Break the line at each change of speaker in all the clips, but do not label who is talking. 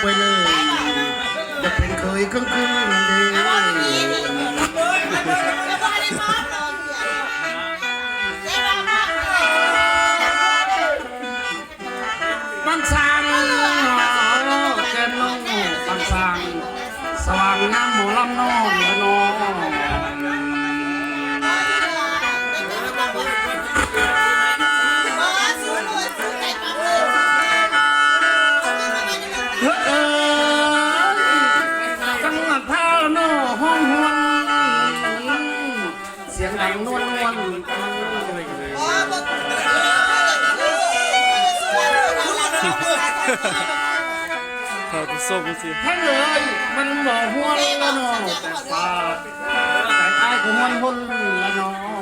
ไปเลยจะเป็นเคยครึ่งนั่นเองบางสางแกนน้องบางสางสว่างน้ำหมอลำน้องน้องจังหวัดท่าโน่ห้องหวนเสียงดังนวลนวล
เขาจะส่งสิ
ท่านเลยมันบอกหวนละเนาะแต่ฟ้าแต่ไอ้ก็หวนหวนละเนาะ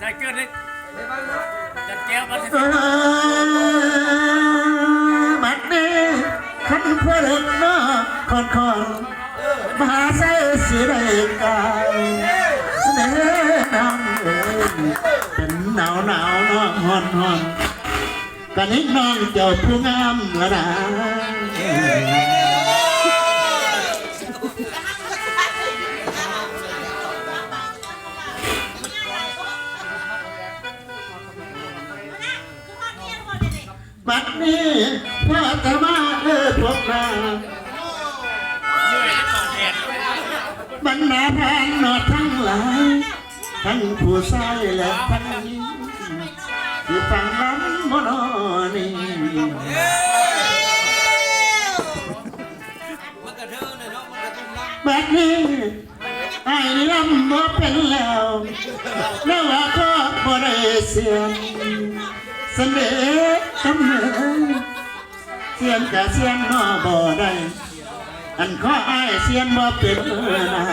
ใจเกินเลยจัดแก้วมาสิ
บัดนี้ขันเพื่อเด็กเนาะคนมหาใส่สีแดงกายเสน่ห์นางเอ๋ยเป็นหนาวเนาะฮ้อนกันนิดน้องเจ้าผู้งามละนะบัดนี้พ่อจะมาพวกเราบรรดาทางนอดทั้งหลายทั้งผู้ชายและทั้งหญิงที่ฟังล้ำมโนนี่บัดนี้ไอ้ล้ำบ่เป็นแล้วแล้วว่าก็บ่ได้เสียงเสน่ห์คำเหนือเสียงกะเสียงนอบ่ได้อันข้ออ้ายเสียงบ่เป็นนะ